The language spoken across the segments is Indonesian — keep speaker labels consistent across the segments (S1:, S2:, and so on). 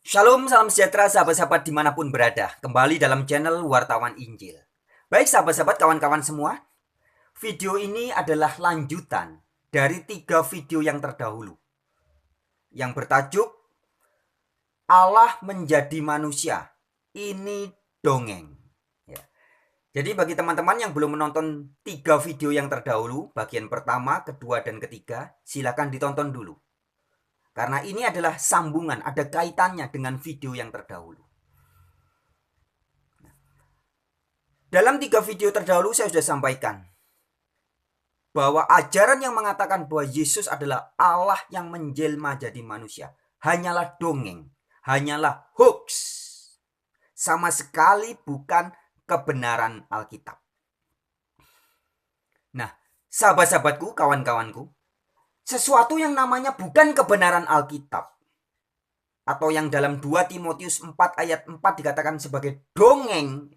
S1: Shalom, salam sejahtera sahabat-sahabat dimanapun berada. Kembali dalam channel Wartawan Injil. Baik sahabat-sahabat, kawan-kawan semua. Video ini adalah lanjutan dari 3 video yang terdahulu. Yang bertajuk Allah menjadi manusia. Ini dongeng. Ya. Jadi bagi teman-teman yang belum menonton 3 video yang terdahulu, bagian pertama, kedua, dan ketiga, silakan ditonton dulu. Karena ini adalah sambungan, ada kaitannya dengan video yang terdahulu. Dalam 3 video terdahulu saya sudah sampaikan bahwa ajaran yang mengatakan bahwa Yesus adalah Allah yang menjelma jadi manusia hanyalah dongeng, hanyalah hoax. Sama sekali bukan kebenaran Alkitab. Nah, sahabat-sahabatku, kawan-kawanku, sesuatu yang namanya bukan kebenaran Alkitab, atau yang dalam 2 Timotius 4 ayat 4 dikatakan sebagai dongeng,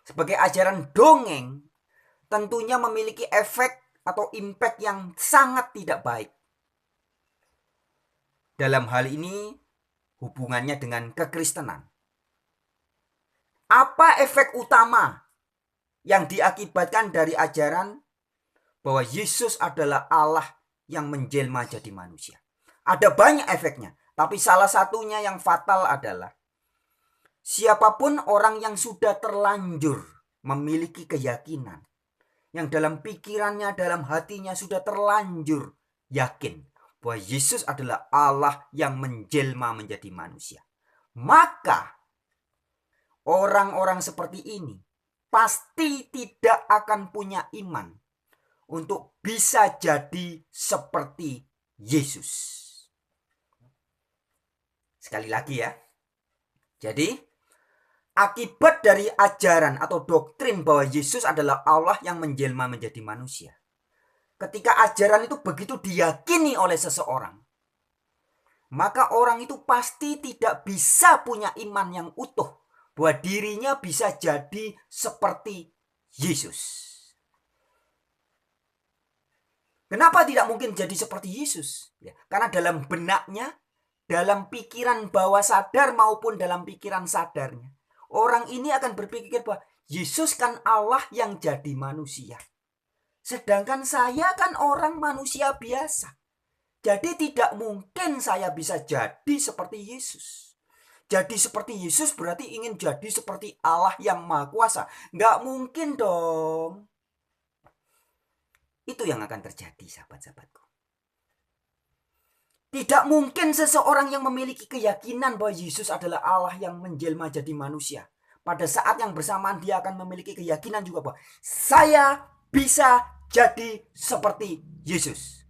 S1: sebagai ajaran dongeng, tentunya memiliki efek atau impact yang sangat tidak baik. Dalam hal ini hubungannya dengan kekristenan. Apa efek utama yang diakibatkan dari ajaran bahwa Yesus adalah Allah yang menjelma jadi manusia? Ada banyak efeknya, tapi salah satunya yang fatal adalah siapapun orang yang sudah terlanjur memiliki keyakinan, yang dalam pikirannya, dalam hatinya sudah terlanjur yakin bahwa Yesus adalah Allah yang menjelma menjadi manusia, maka orang-orang seperti ini pasti tidak akan punya iman untuk bisa jadi seperti Yesus. Sekali lagi ya. Jadi akibat dari ajaran atau doktrin bahwa Yesus adalah Allah yang menjelma menjadi manusia, ketika ajaran itu begitu diyakini oleh seseorang, maka orang itu pasti tidak bisa punya iman yang utuh bahwa dirinya bisa jadi seperti Yesus. Kenapa tidak mungkin jadi seperti Yesus? Ya, karena dalam benaknya, dalam pikiran bawah sadar maupun dalam pikiran sadarnya, orang ini akan berpikir bahwa Yesus kan Allah yang jadi manusia. Sedangkan saya kan orang manusia biasa. Jadi tidak mungkin saya bisa jadi seperti Yesus. Jadi seperti Yesus berarti ingin jadi seperti Allah yang Maha Kuasa. Nggak mungkin dong. Itu yang akan terjadi, sahabat-sahabatku. Tidak mungkin seseorang yang memiliki keyakinan bahwa Yesus adalah Allah yang menjelma jadi manusia, pada saat yang bersamaan dia akan memiliki keyakinan juga bahwa saya bisa jadi seperti Yesus.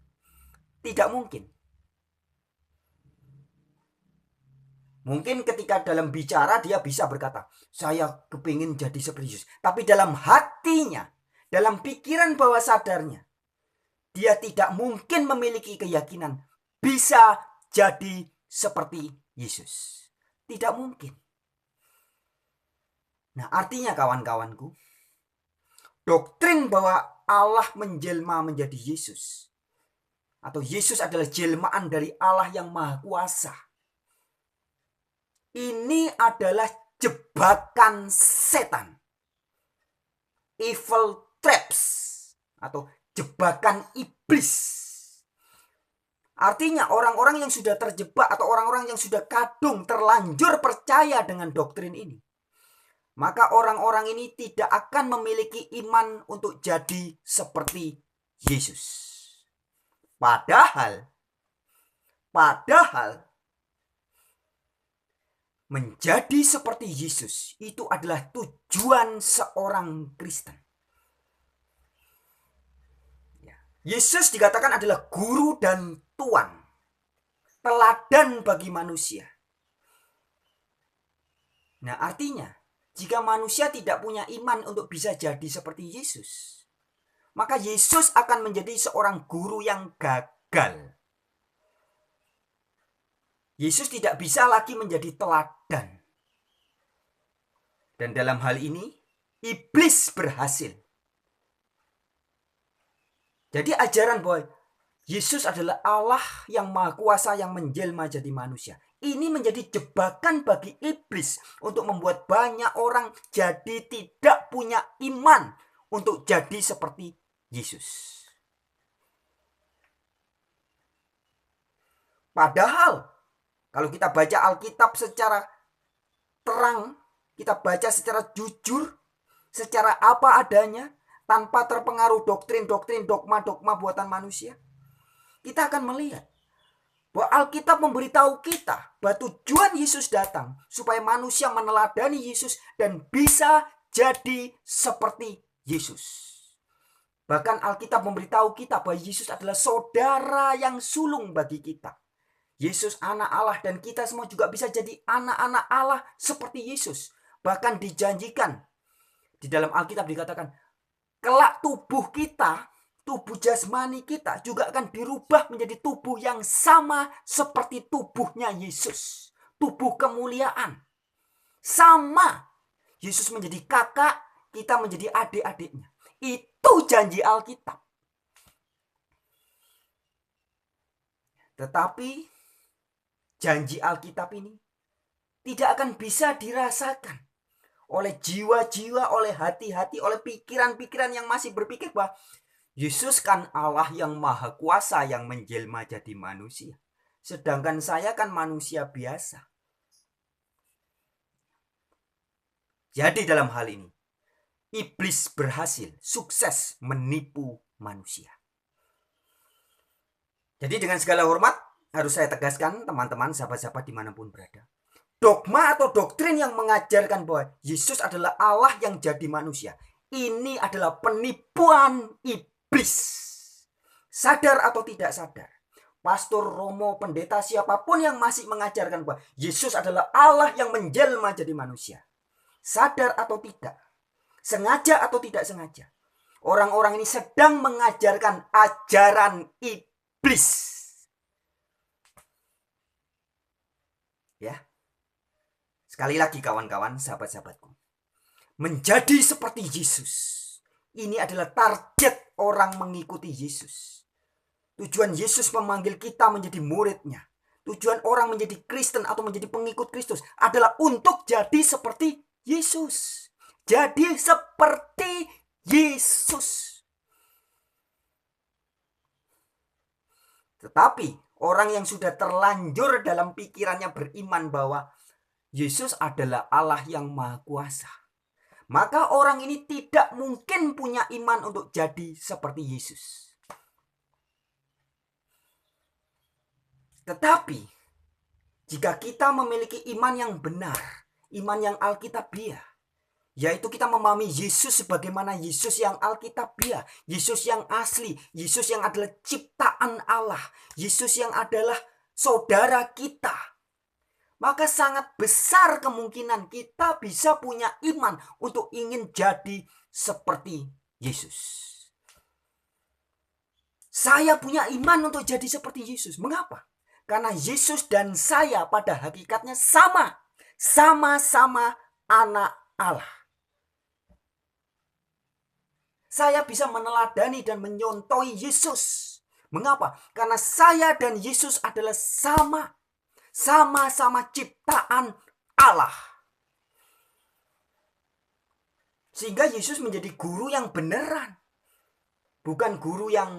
S1: Tidak mungkin. Mungkin ketika dalam bicara dia bisa berkata, saya kepingin jadi seperti Yesus. Tapi dalam hatinya, dalam pikiran bawah sadarnya, dia tidak mungkin memiliki keyakinan bisa jadi seperti Yesus. Tidak mungkin. Nah, artinya kawan-kawanku, doktrin bahwa Allah menjelma menjadi Yesus, atau Yesus adalah jelmaan dari Allah yang Maha Kuasa, ini adalah jebakan setan. Evil traps, atau jebakan iblis. Artinya orang-orang yang sudah terjebak atau orang-orang yang sudah kadung terlanjur percaya dengan doktrin ini, maka orang-orang ini tidak akan memiliki iman untuk jadi seperti Yesus. Padahal menjadi seperti Yesus itu adalah tujuan seorang Kristen. Yesus dikatakan adalah guru dan tuan, teladan bagi manusia. Nah, artinya jika manusia tidak punya iman untuk bisa jadi seperti Yesus, maka Yesus akan menjadi seorang guru yang gagal. Yesus tidak bisa lagi menjadi teladan. Dan dalam hal ini, iblis berhasil. Jadi ajaran bahwa Yesus adalah Allah yang Maha Kuasa yang menjelma jadi manusia, Ini menjadi jebakan bagi iblis untuk membuat banyak orang jadi tidak punya iman untuk jadi seperti Yesus. Padahal kalau kita baca Alkitab secara terang, kita baca secara jujur, secara apa adanya, tanpa terpengaruh doktrin-doktrin, dogma-dogma buatan manusia, kita akan melihat bahwa Alkitab memberitahu kita bahwa tujuan Yesus datang supaya manusia meneladani Yesus dan bisa jadi seperti Yesus. Bahkan Alkitab memberitahu kita bahwa Yesus adalah saudara yang sulung bagi kita. Yesus anak Allah dan kita semua juga bisa jadi anak-anak Allah seperti Yesus. Bahkan dijanjikan di dalam Alkitab dikatakan kelak tubuh kita, tubuh jasmani kita juga akan dirubah menjadi tubuh yang sama seperti tubuhnya Yesus. Tubuh kemuliaan. Sama. Yesus menjadi kakak, kita menjadi adik-adiknya. Itu janji Alkitab. Tetapi janji Alkitab ini tidak akan bisa dirasakan oleh jiwa-jiwa, oleh hati-hati, oleh pikiran-pikiran yang masih berpikir bahwa Yesus kan Allah yang maha kuasa yang menjelma jadi manusia. Sedangkan saya kan manusia biasa. Jadi dalam hal ini, iblis berhasil, sukses menipu manusia. Jadi dengan segala hormat, harus saya tegaskan teman-teman, sahabat-sahabat dimanapun berada. Dogma atau doktrin yang mengajarkan bahwa Yesus adalah Allah yang jadi manusia, ini adalah penipuan iblis. Sadar atau tidak sadar, pastor, romo, pendeta, siapapun yang masih mengajarkan bahwa Yesus adalah Allah yang menjelma jadi manusia, sadar atau tidak, sengaja atau tidak sengaja, orang-orang ini sedang mengajarkan ajaran iblis. Ya, sekali lagi kawan-kawan, sahabat-sahabatku, menjadi seperti Yesus, ini adalah target orang mengikuti Yesus. Tujuan Yesus memanggil kita menjadi muridnya, tujuan orang menjadi Kristen atau menjadi pengikut Kristus adalah untuk jadi seperti Yesus. Jadi seperti Yesus. Tetapi orang yang sudah terlanjur dalam pikirannya beriman bahwa Yesus adalah Allah yang maha kuasa, maka orang ini tidak mungkin punya iman untuk jadi seperti Yesus. Tetapi jika kita memiliki iman yang benar, iman yang alkitabiah, yaitu kita memahami Yesus sebagaimana Yesus yang alkitabiah, Yesus yang asli, Yesus yang adalah ciptaan Allah, Yesus yang adalah saudara kita, maka sangat besar kemungkinan kita bisa punya iman untuk ingin jadi seperti Yesus. Saya punya iman untuk jadi seperti Yesus. Mengapa? Karena Yesus dan saya pada hakikatnya sama. Sama-sama anak Allah. Saya bisa meneladani dan menyontohi Yesus. Mengapa? Karena saya dan Yesus adalah sama. Sama-sama ciptaan Allah. Sehingga Yesus menjadi guru yang beneran. Bukan guru yang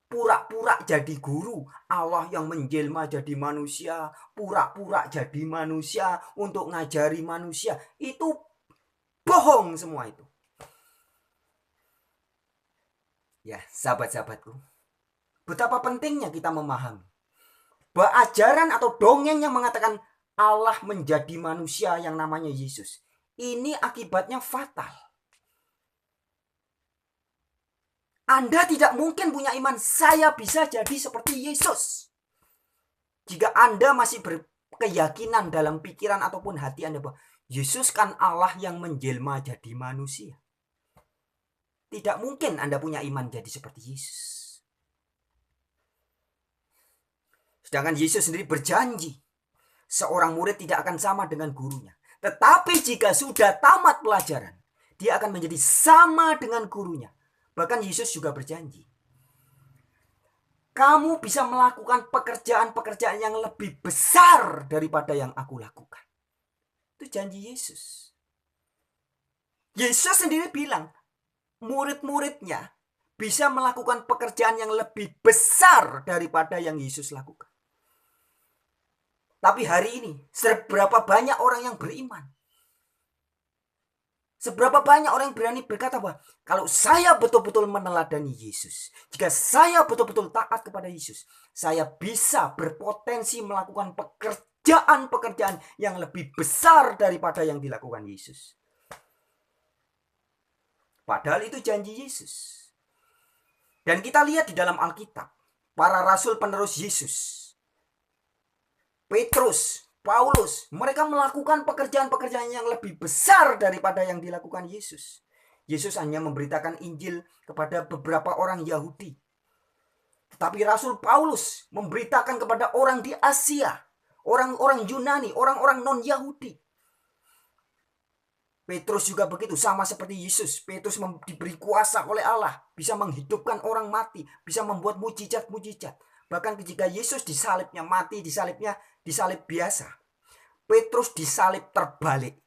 S1: pura-pura jadi guru. Allah yang menjelma jadi manusia. Pura-pura jadi manusia untuk ngajari manusia. Itu bohong semua itu. Ya, sahabat-sahabatku, betapa pentingnya kita memahami bahwa ajaran atau dongeng yang mengatakan Allah menjadi manusia yang namanya Yesus, ini akibatnya fatal. Anda tidak mungkin punya iman saya bisa jadi seperti Yesus jika Anda masih berkeyakinan dalam pikiran ataupun hati Anda bahwa Yesus kan Allah yang menjelma jadi manusia. Tidak mungkin Anda punya iman jadi seperti Yesus. Sedangkan Yesus sendiri berjanji, seorang murid tidak akan sama dengan gurunya. Tetapi jika sudah tamat pelajaran, dia akan menjadi sama dengan gurunya. Bahkan Yesus juga berjanji, kamu bisa melakukan pekerjaan-pekerjaan yang lebih besar daripada yang aku lakukan. Itu janji Yesus. Yesus sendiri bilang, murid-muridnya bisa melakukan pekerjaan yang lebih besar daripada yang Yesus lakukan. Tapi hari ini, seberapa banyak orang yang beriman? Seberapa banyak orang yang berani berkata bahwa kalau saya betul-betul meneladani Yesus, jika saya betul-betul taat kepada Yesus, saya bisa berpotensi melakukan pekerjaan-pekerjaan yang lebih besar daripada yang dilakukan Yesus. Padahal itu janji Yesus. Dan kita lihat di dalam Alkitab, para rasul penerus Yesus, Petrus, Paulus, mereka melakukan pekerjaan-pekerjaan yang lebih besar daripada yang dilakukan Yesus. Yesus hanya memberitakan Injil kepada beberapa orang Yahudi. Tetapi Rasul Paulus memberitakan kepada orang di Asia, orang-orang Yunani, orang-orang non-Yahudi. Petrus juga begitu, sama seperti Yesus. Petrus diberi kuasa oleh Allah, bisa menghidupkan orang mati, bisa membuat mujizat-mujizat. Bahkan ketika Yesus disalibnya, mati disalib biasa, Petrus disalib terbalik.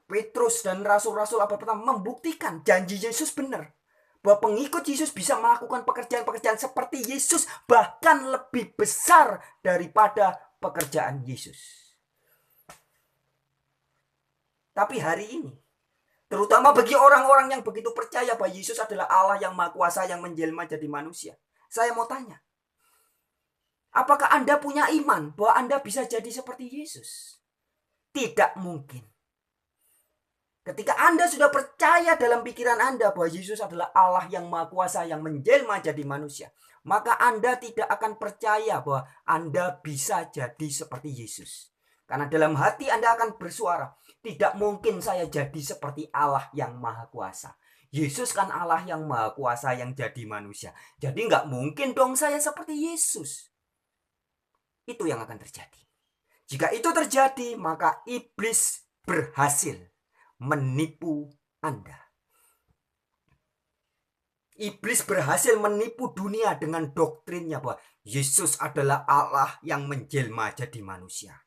S1: Petrus dan rasul-rasul abad pertama membuktikan janji Yesus benar. Bahwa pengikut Yesus bisa melakukan pekerjaan-pekerjaan seperti Yesus, bahkan lebih besar daripada pekerjaan Yesus. Tapi hari ini, terutama bagi orang-orang yang begitu percaya bahwa Yesus adalah Allah yang Maha Kuasa yang menjelma jadi manusia, saya mau tanya, apakah Anda punya iman bahwa Anda bisa jadi seperti Yesus? Tidak mungkin. Ketika Anda sudah percaya dalam pikiran Anda bahwa Yesus adalah Allah yang Maha Kuasa yang menjelma jadi manusia, maka Anda tidak akan percaya bahwa Anda bisa jadi seperti Yesus. Karena dalam hati Anda akan bersuara, tidak mungkin saya jadi seperti Allah yang Maha Kuasa. Yesus kan Allah yang Maha Kuasa yang jadi manusia. Jadi nggak mungkin dong saya seperti Yesus. Itu yang akan terjadi. Jika itu terjadi, maka iblis berhasil menipu Anda. Iblis berhasil menipu dunia dengan doktrinnya bahwa Yesus adalah Allah yang menjelma jadi manusia.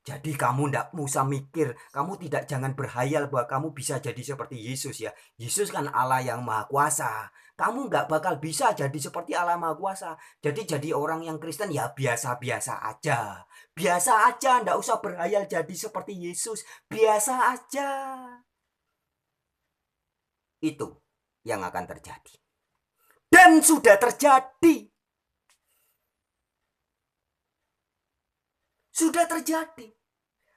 S1: Jadi kamu tidak usah mikir, kamu jangan berhayal bahwa kamu bisa jadi seperti Yesus ya. Yesus kan Allah yang Maha Kuasa. Kamu nggak bakal bisa jadi seperti Allah Maha Kuasa. Jadi orang yang Kristen ya biasa-biasa aja. Biasa aja, nggak usah berhayal jadi seperti Yesus. Biasa aja. Itu yang akan terjadi. Dan sudah terjadi. Sudah terjadi.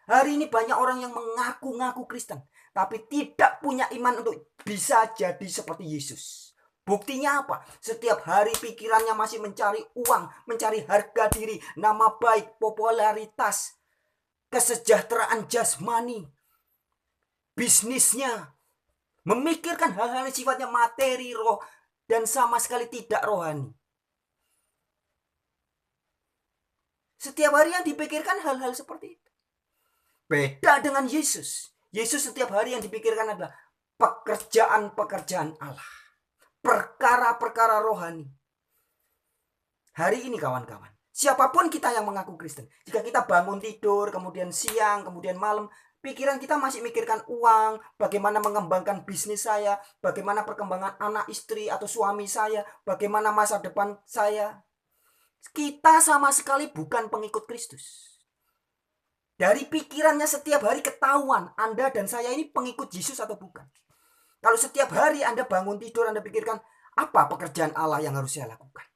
S1: Hari ini banyak orang yang mengaku-ngaku Kristen, tapi tidak punya iman untuk bisa jadi seperti Yesus. Buktinya apa? Setiap hari pikirannya masih mencari uang, mencari harga diri, nama baik, popularitas, kesejahteraan jasmani, bisnisnya. Memikirkan hal-hal yang sifatnya materi, roh, dan sama sekali tidak rohani. Setiap hari yang dipikirkan hal-hal seperti itu. Beda dengan Yesus. Yesus setiap hari yang dipikirkan adalah pekerjaan-pekerjaan Allah. Perkara-perkara rohani. Hari ini kawan-kawan, siapapun kita yang mengaku Kristen, jika kita bangun tidur, kemudian siang, kemudian malam, pikiran kita masih mikirkan uang, bagaimana mengembangkan bisnis saya, bagaimana perkembangan anak istri atau suami saya, bagaimana masa depan saya. Kita sama sekali bukan pengikut Kristus. Dari pikirannya setiap hari ketahuan Anda dan saya ini pengikut Yesus atau bukan. Kalau setiap hari Anda bangun tidur, Anda pikirkan, apa pekerjaan Allah yang harus saya lakukan?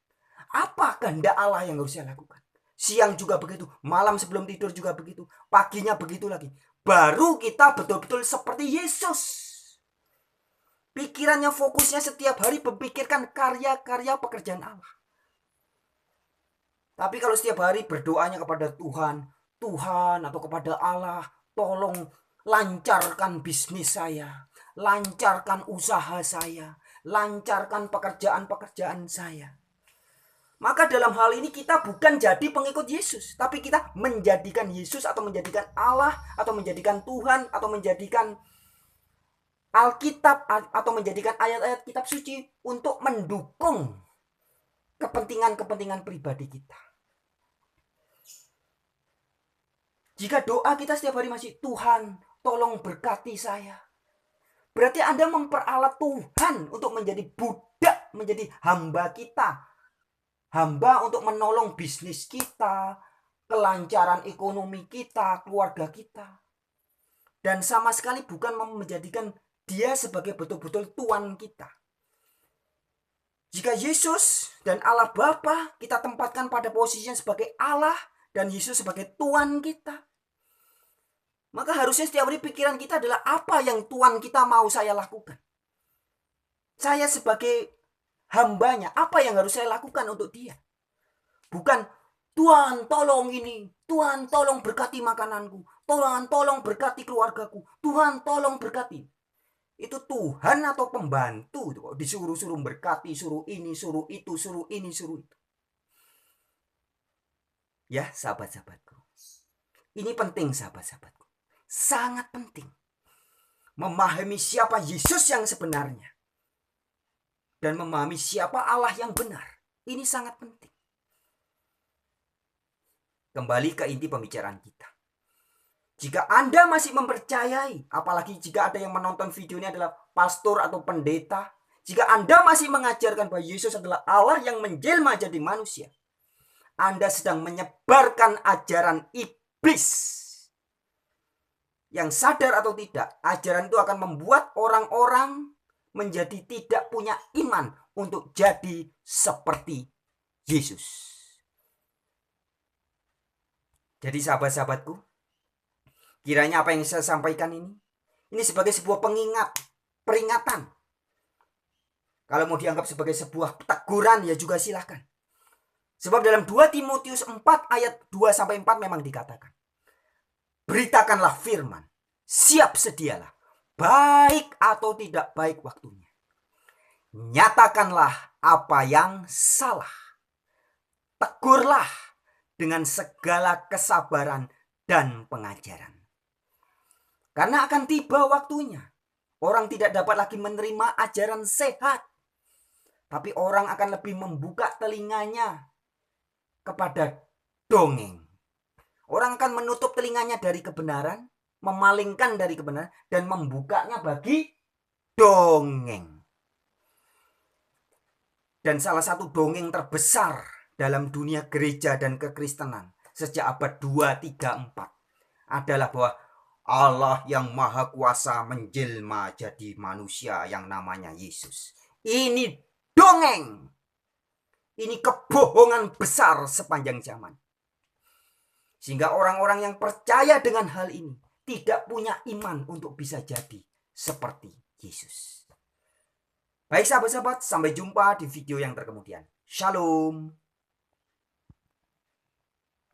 S1: Apa kehendak Allah yang harus saya lakukan? Siang juga begitu, malam sebelum tidur juga begitu, paginya begitu lagi. Baru kita betul-betul seperti Yesus. Pikirannya, fokusnya setiap hari memikirkan karya-karya pekerjaan Allah. Tapi kalau setiap hari berdoanya kepada Tuhan atau kepada Allah, tolong lancarkan bisnis saya, lancarkan usaha saya, lancarkan pekerjaan-pekerjaan saya. Maka dalam hal ini kita bukan jadi pengikut Yesus, tapi kita menjadikan Yesus atau menjadikan Allah atau menjadikan Tuhan atau menjadikan Alkitab atau menjadikan ayat-ayat kitab suci untuk mendukung kepentingan-kepentingan pribadi kita. Jika doa kita setiap hari masih Tuhan, tolong berkati saya, berarti Anda memperalat Tuhan untuk menjadi budak, menjadi hamba kita. Hamba untuk menolong bisnis kita, kelancaran ekonomi kita, keluarga kita. Dan sama sekali bukan menjadikan dia sebagai betul-betul Tuhan kita. Jika Yesus dan Allah Bapa kita tempatkan pada posisinya sebagai Allah dan Yesus sebagai Tuhan kita, maka harusnya setiap hari pikiran kita adalah apa yang Tuhan kita mau saya lakukan. Saya sebagai hambanya, apa yang harus saya lakukan untuk dia? Bukan, Tuhan tolong ini, Tuhan tolong berkati makananku, Tuhan tolong berkati keluargaku, Tuhan tolong berkati. Itu Tuhan atau pembantu? Disuruh-suruh berkati, suruh ini, suruh itu, suruh ini, suruh itu. Ya sahabat-sahabatku, ini penting sahabat-sahabatku. Sangat penting. Memahami siapa Yesus yang sebenarnya. Dan memahami siapa Allah yang benar. Ini sangat penting. Kembali ke inti pembicaraan kita. Jika Anda masih mempercayai, apalagi jika ada yang menonton video ini adalah pastor atau pendeta, jika Anda masih mengajarkan bahwa Yesus adalah Allah yang menjelma jadi manusia, Anda sedang menyebarkan ajaran iblis. Yang sadar atau tidak, ajaran itu akan membuat orang-orang menjadi tidak punya iman untuk jadi seperti Yesus. Jadi sahabat-sahabatku, kiranya apa yang saya sampaikan ini sebagai sebuah peringatan. Kalau mau dianggap sebagai sebuah teguran ya juga silakan. Sebab dalam 2 Timotius 4 ayat 2-4 memang dikatakan, beritakanlah firman, siap sedialah, baik atau tidak baik waktunya. Nyatakanlah apa yang salah. Tegurlah dengan segala kesabaran dan pengajaran. Karena akan tiba waktunya, orang tidak dapat lagi menerima ajaran sehat. Tapi orang akan lebih membuka telinganya kepada dongeng. Orang akan menutup telinganya dari kebenaran, memalingkan dari kebenaran, dan membukanya bagi dongeng. Dan salah satu dongeng terbesar dalam dunia gereja dan kekristenan sejak abad 2, 3, 4 adalah bahwa Allah yang maha kuasa menjelma jadi manusia yang namanya Yesus. Ini dongeng. Ini kebohongan besar sepanjang zaman. Sehingga orang-orang yang percaya dengan hal ini tidak punya iman untuk bisa jadi seperti Yesus. Baik sahabat-sahabat, sampai jumpa di video yang terkemudian. Shalom.